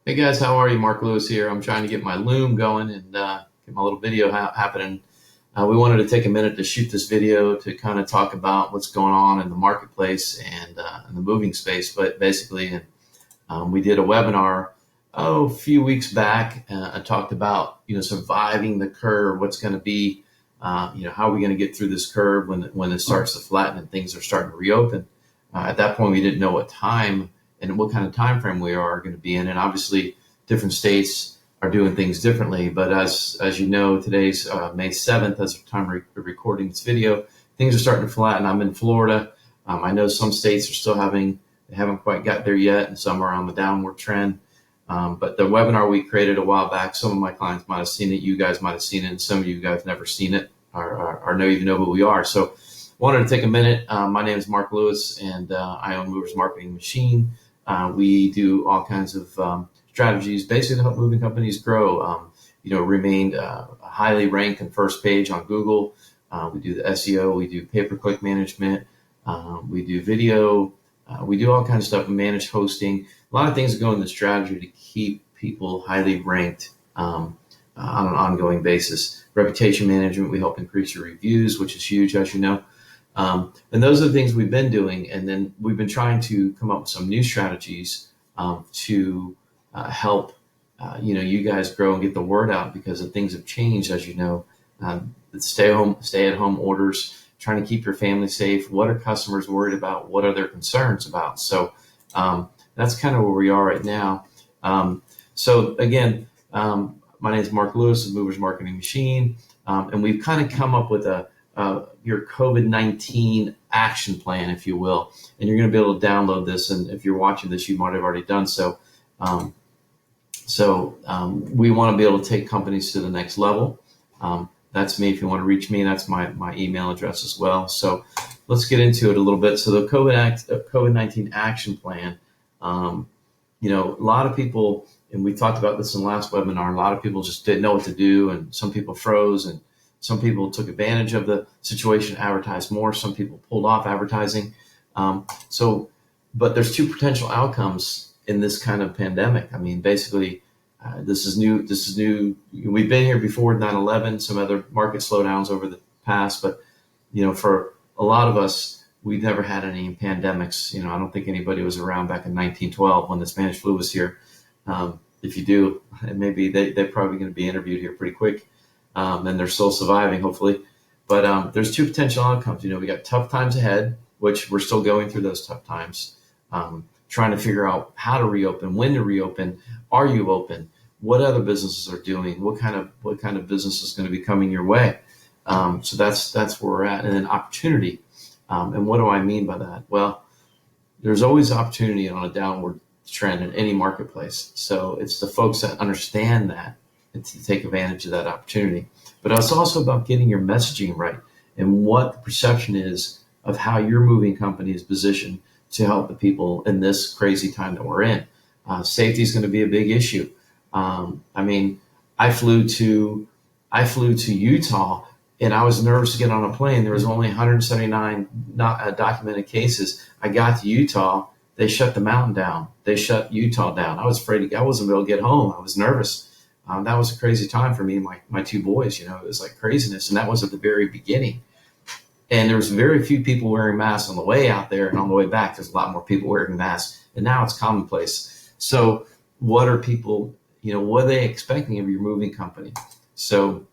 Hey guys, how are you? Mark Lewis here. I'm trying to get my Loom going and get my little video happening. We wanted to take a minute to shoot this video to kind of talk about what's going on in the marketplace and in the moving space. But basically, we did a webinar a few weeks back. I talked about surviving the curve. What's going to be how are we going to get through this curve when it starts to flatten and things are starting to reopen. At that point, we didn't know what time and what kind of time frame we are going to be in, and obviously different states are doing things differently. But as you know, today's May 7th, as of time recording this video, things are starting to flatten. I'm in Florida. I know some states are still they haven't quite got there yet, and some are on the downward trend. But the webinar we created a while back, some of my clients might have seen it, you guys might have seen it, and some of you guys never seen it or know even know who we are. So wanted to take a minute. My name is Mark Lewis, and I own Movers Marketing Machine. We do all kinds of strategies basically to help moving companies grow, remain highly ranked and first page on Google. We do the SEO, we do pay-per-click management, we do video, we do all kinds of stuff, manage hosting. A lot of things go in the strategy to keep people highly ranked on an ongoing basis. Reputation management, we help increase your reviews, which is huge, as you know. And those are the things we've been doing. And then we've been trying to come up with some new strategies to help, you guys grow and get the word out, because things have changed, as you know. The stay at home orders, trying to keep your family safe. What are customers worried about? What are their concerns about? So that's kind of where we are right now. So again, my name is Mark Lewis of Movers Marketing Machine. And we've kind of come up with your COVID-19 action plan, if you will. And you're going to be able to download this. And if you're watching this, you might have already done so. We want to be able to take companies to the next level. That's me. If you want to reach me, that's my email address as well. So let's get into it a little bit. So the COVID-19 action plan, a lot of people, and we talked about this in the last webinar, a lot of people just didn't know what to do, and some people froze, and some people took advantage of the situation, advertised more. Some people pulled off advertising. But there's two potential outcomes in this kind of pandemic. I mean, basically, this is new. We've been here before 9/11, some other market slowdowns over the past, but for a lot of us, we've never had any pandemics. I don't think anybody was around back in 1912 when the Spanish flu was here. If you do, and maybe they're probably going to be interviewed here pretty quick. And they're still surviving, hopefully. But there's two potential outcomes. We got tough times ahead, which we're still going through those tough times, trying to figure out how to reopen, when to reopen. Are you open? What other businesses are doing? What kind of business is going to be coming your way? So that's where we're at. And then opportunity. And what do I mean by that? Well, there's always opportunity on a downward trend in any marketplace. So it's the folks that understand that and to take advantage of that opportunity. But it's also about getting your messaging right and what the perception is of how your moving company is positioned to help the people in this crazy time that we're in. Safety is going to be a big issue. I flew to Utah, and I was nervous to get on a plane. There was only 179 documented cases. I got to Utah. They shut the mountain down. They shut Utah down. I was afraid I wasn't able to get home. I was nervous. That was a crazy time for me and my two boys. It was like craziness. And that was at the very beginning. And there was very few people wearing masks on the way out there, and on the way back, there's a lot more people wearing masks. And now it's commonplace. So what are people, what are they expecting of your moving company? So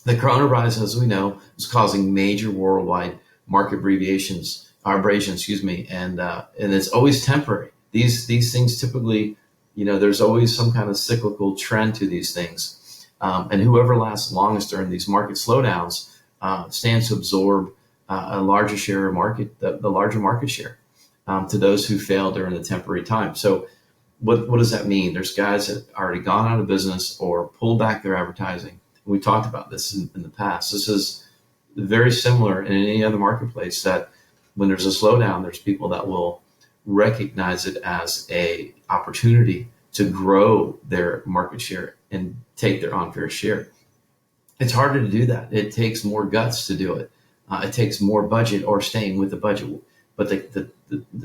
the coronavirus, as we know, is causing major worldwide market abrasions, and it's always temporary. These things typically, there's always some kind of cyclical trend to these things. And whoever lasts longest during these market slowdowns stands to absorb a larger share of market, the larger market share to those who fail during the temporary time. So what does that mean? There's guys that already gone out of business or pulled back their advertising. We talked about this in the past. This is very similar in any other marketplace, that when there's a slowdown, there's people that will recognize it as a opportunity to grow their market share and take their unfair share. It's harder to do that. It takes more guts to do it. It takes more budget or staying with the budget. But the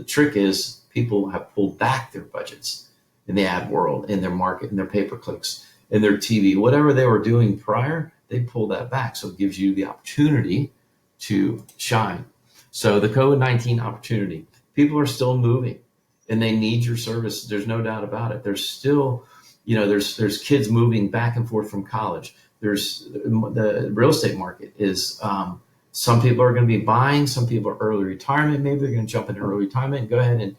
trick is people have pulled back their budgets. in the ad world, in their market, in their pay-per-clicks, in their TV, whatever they were doing prior, they pull that back. So it gives you the opportunity to shine. So the COVID-19 opportunity, people are still moving and they need your service. There's no doubt about it. There's still, there's kids moving back and forth from college. There's the real estate market is, some people are going to be buying, some people are early retirement. Maybe they're going to jump into early retirement and go ahead and,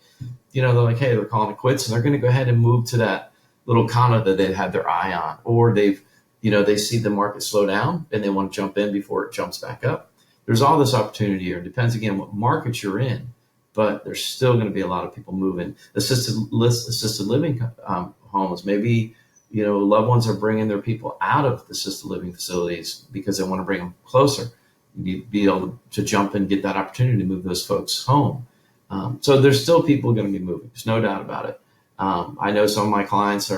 they're like, hey, they're calling it quits, and they're going to go ahead and move to that little condo that they've had their eye on, or they've, they see the market slow down and they want to jump in before it jumps back up. There's all this opportunity here. It depends again what market you're in, but there's still going to be a lot of people moving. Assisted living homes, maybe, loved ones are bringing their people out of the assisted living facilities because they want to bring them closer. You need to be able to jump and get that opportunity to move those folks home. So there's still people going to be moving. There's no doubt about it. I know some of my clients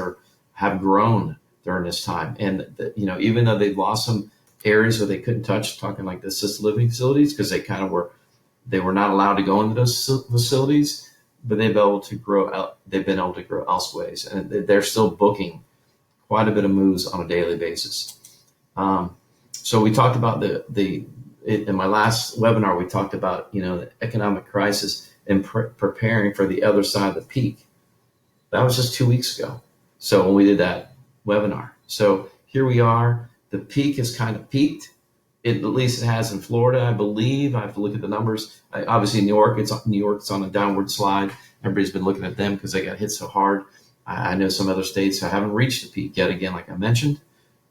have grown during this time, and even though they've lost some areas where they couldn't touch, talking like the assisted living facilities, because they were not allowed to go into those facilities, but they've been able to grow. They've been able to grow elsewhere, and they're still booking quite a bit of moves on a daily basis. So we talked about in my last webinar, we talked about the economic crisis and preparing for the other side of the peak. That was just 2 weeks ago. So when we did that webinar, so here we are. The peak has kind of peaked. At least it has in Florida, I believe. I have to look at the numbers. Obviously, New York, it's on a downward slide. Everybody's been looking at them because they got hit so hard. I know some other states haven't reached the peak yet, again, like I mentioned,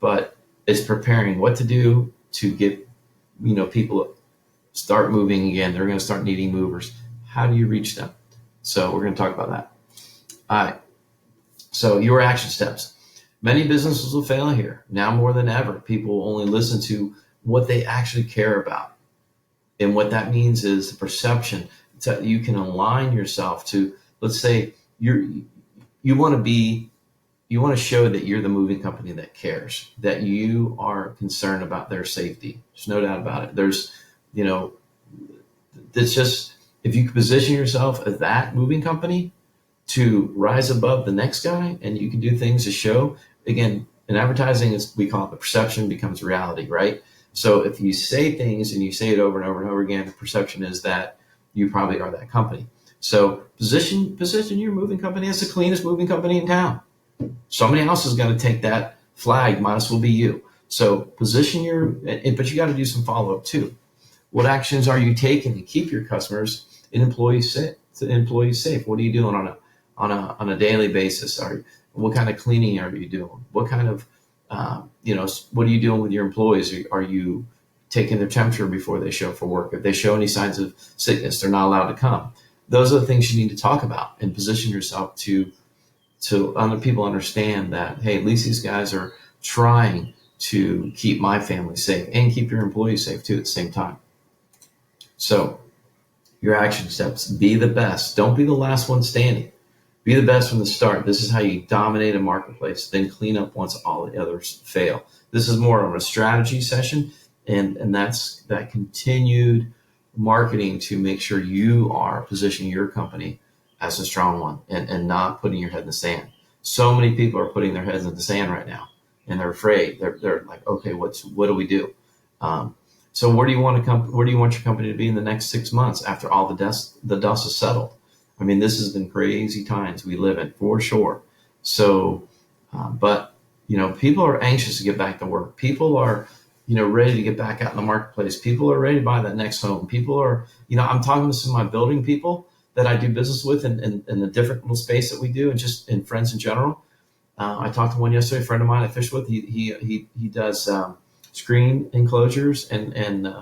but it's preparing what to do to get people start moving again. They're going to start needing movers. How do you reach them? So we're going to talk about that. All right. So your action steps. Many businesses will fail here. Now more than ever, people will only listen to what they actually care about. And what that means is the perception. You can align yourself to, let's say you want to show that you're the moving company that cares, that you are concerned about their safety. There's no doubt about it. It's just, if you can position yourself as that moving company to rise above the next guy, and you can do things to show, again, in advertising, we call it the perception becomes reality, right? So if you say things and you say it over and over and over again, the perception is that you probably are that company. So position your moving company as the cleanest moving company in town. Somebody else is going to take that flag, might as well be you. So position but you got to do some follow-up too. What actions are you taking to keep your customers and employees safe? What are you doing on a daily basis? What kind of cleaning are you doing? What kind of, what are you doing with your employees? Are you taking their temperature before they show up for work? If they show any signs of sickness, they're not allowed to come. Those are the things you need to talk about and position yourself to other people understand that, hey, at least these guys are trying to keep my family safe and keep your employees safe too at the same time. So your action steps, be the best. Don't be the last one standing. Be the best from the start. This is how you dominate a marketplace, then clean up once all the others fail. This is more of a strategy session, and that's that continued marketing to make sure you are positioning your company as a strong one and not putting your head in the sand. So many people are putting their heads in the sand right now, and they're afraid. They're like, okay, what do we do? So where do you want your company to be in the next 6 months after all the dust is settled? I mean, this has been crazy times we live in, for sure. So, but people are anxious to get back to work. People are, ready to get back out in the marketplace. People are ready to buy that next home. People are, I'm talking to some of my building people that I do business with in the different little space that we do, and just in friends in general. I talked to one yesterday, a friend of mine I fish with. He does screen enclosures and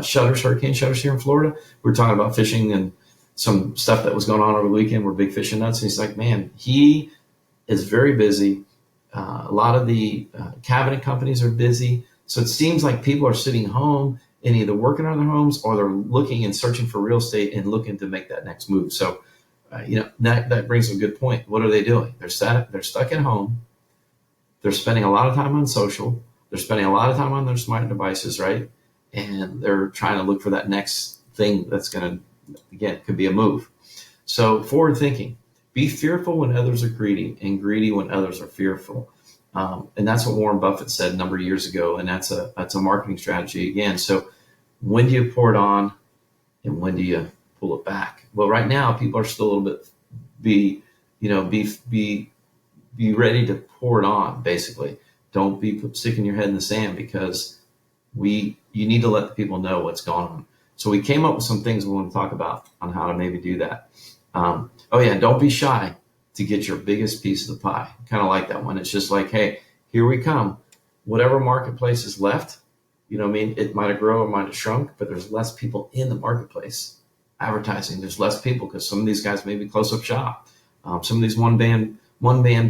shutters, hurricane shutters here in Florida. We were talking about fishing and some stuff that was going on over the weekend. We're big fishing nuts. And he's like, man, he is very busy. A lot of the cabinet companies are busy. So it seems like people are sitting home and either working on their homes or they're looking and searching for real estate and looking to make that next move. So, that brings a good point. What are they doing? They're stuck at home. They're spending a lot of time on social. They're spending a lot of time on their smart devices, right? And they're trying to look for that next thing that's going to, again, could be a move. So forward thinking, Be fearful when others are greedy, and greedy when others are fearful. And that's what Warren Buffett said a number of years ago, and that's a marketing strategy again. So when do you pour it on, and when do you pull it back? Well, right now people are still a little bit be ready to pour it on. Basically, don't be sticking your head in the sand, because you need to let the people know what's going on. So we came up with some things we want to talk about on how to maybe do that. Don't be shy to get your biggest piece of the pie. Kind of like that one. It's just like, hey, here we come. Whatever marketplace is left, it might have grown, it might have shrunk, but there's less people in the marketplace advertising. There's less people because some of these guys maybe close up shop. Some of these one man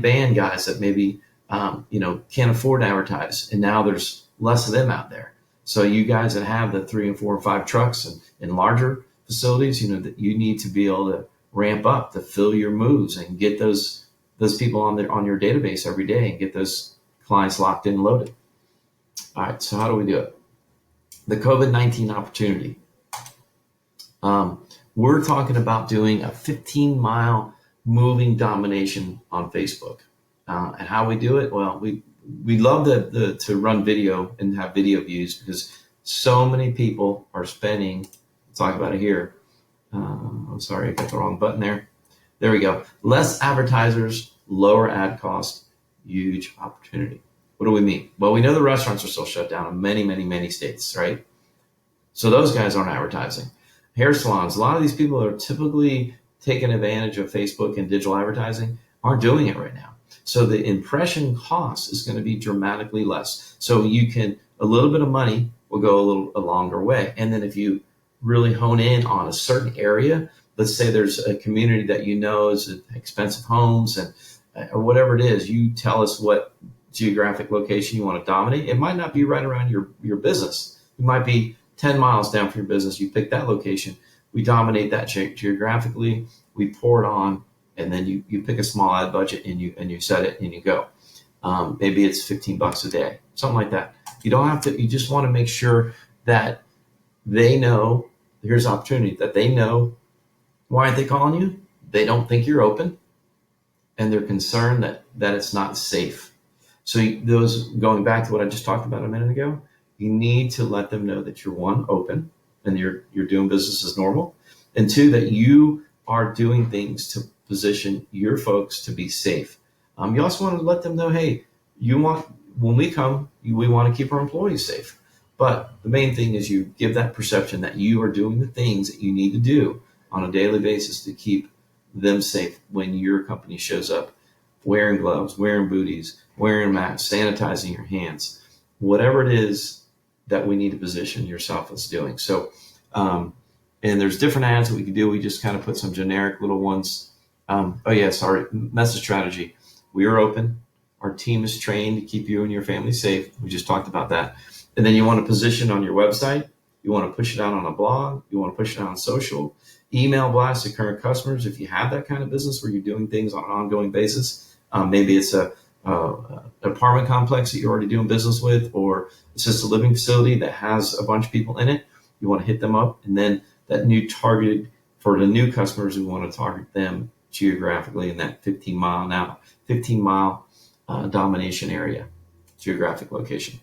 band guys that maybe can't afford to advertise, and now there's less of them out there. So you guys that have the 3 and 4 and 5 trucks and in larger facilities, that you need to be able to ramp up to fill your moves and get those people on your database every day and get those clients locked in and loaded. All right, so how do we do it? The COVID-19 opportunity. We're talking about doing a 15-mile moving domination on Facebook. And how we do it? Well, we love to run video and have video views, because so many people are spending, let's talk about it here. I'm sorry, I got the wrong button there. There we go. Less advertisers, lower ad cost, huge opportunity. What do we mean? Well, we know the restaurants are still shut down in many, many, many states, right? So those guys aren't advertising. Hair salons, a lot of these people that are typically taking advantage of Facebook and digital advertising aren't doing it right now. So the impression cost is going to be dramatically less. So a little bit of money will go a longer way. And then if you really hone in on a certain area, let's say there's a community that is expensive homes or whatever it is, you tell us what geographic location you want to dominate. It might not be right around your business. It might be 10 miles down from your business. You pick that location. We dominate that geographically. We pour it on, and then you pick a small ad budget and you set it and you go. Maybe it's $15 a day, something like that. You don't have to. You just want to make sure that they know. Here's the opportunity that they know. Why aren't they calling you? They don't think you're open, and they're concerned that it's not safe. So those, going back to what I just talked about a minute ago, you need to let them know that you're, one, open and you're doing business as normal, and two, that you are doing things to position your folks to be safe. You also want to let them know, hey, when we come, we want to keep our employees safe. But the main thing is you give that perception that you are doing the things that you need to do on a daily basis to keep them safe when your company shows up, wearing gloves, wearing booties, wearing masks, sanitizing your hands, whatever it is that we need to position yourself as doing. So, and there's different ads that we can do. We just kind of put some generic little ones. Message strategy. We are open. Our team is trained to keep you and your family safe. We just talked about that. And then you want to position on your website. You want to push it out on a blog. You want to push it out on social. Email blast to current customers if you have that kind of business where you're doing things on an ongoing basis. Maybe it's an apartment complex that you're already doing business with, or assisted living facility that has a bunch of people in it. You want to hit them up. And then that new targeted, for the new customers, we want to target them geographically in that 15 mile domination area, geographic location.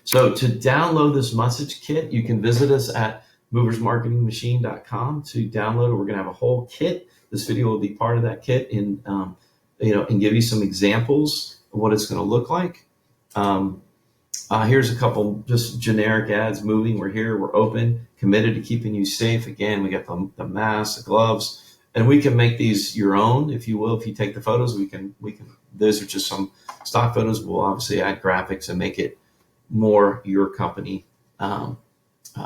So to download this message kit, you can visit us at moversmarketingmachine.com to download it. We're going to have a whole kit. This video will be part of that kit and give you some examples of what it's going to look like. Here's a couple just generic ads. Moving, we're here, we're open, committed to keeping you safe. Again, we got the masks, the gloves, and we can make these your own, if you will. If you take the photos, we can. Those are just some stock photos. We'll obviously add graphics and make it more your company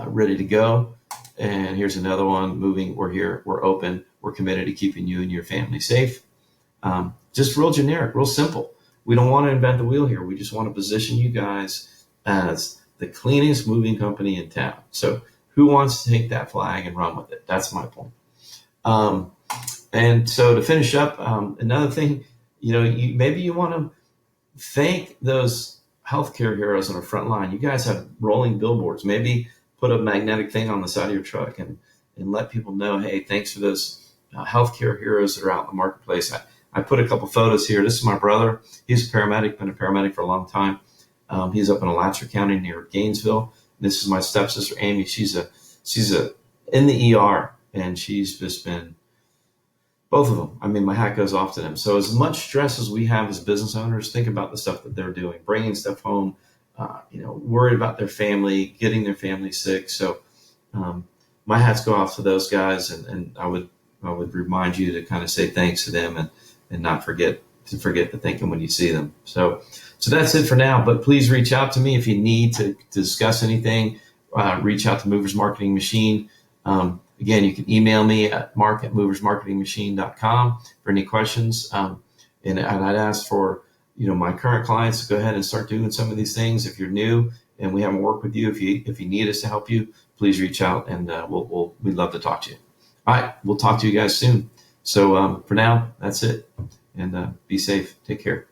ready to go. And here's another one. Moving, we're here, we're open, we're committed to keeping you and your family safe. Just real generic, real simple. We don't want to invent the wheel here. We just want to position you guys as the cleanest moving company in town. So who wants to take that flag and run with it? That's my point. And so to finish up, another thing, maybe you want to thank those healthcare heroes on the front line. You guys have rolling billboards. Maybe put a magnetic thing on the side of your truck and let people know, hey, thanks for those healthcare heroes that are out in the marketplace. I put a couple photos here. This is my brother. He's a paramedic, been a paramedic for a long time. He's up in Alachua County near Gainesville. This is my stepsister, Amy. She's in the ER, and she's just been, both of them. I mean, my hat goes off to them. So as much stress as we have as business owners, think about the stuff that they're doing, bringing stuff home, worried about their family, getting their family sick. So my hats go off to those guys, and I would remind you to kind of say thanks to them and not forget to thank them when you see them. So that's it for now. But please reach out to me if you need to discuss anything. Reach out to Movers Marketing Machine. Again, you can email me at mark@moversmarketingmachine.com for any questions. And I'd ask for my current clients to go ahead and start doing some of these things. If you're new and we haven't worked with you, if you need us to help you, please reach out, and we'd love to talk to you. All right, we'll talk to you guys soon. So for now, that's it, and be safe. Take care.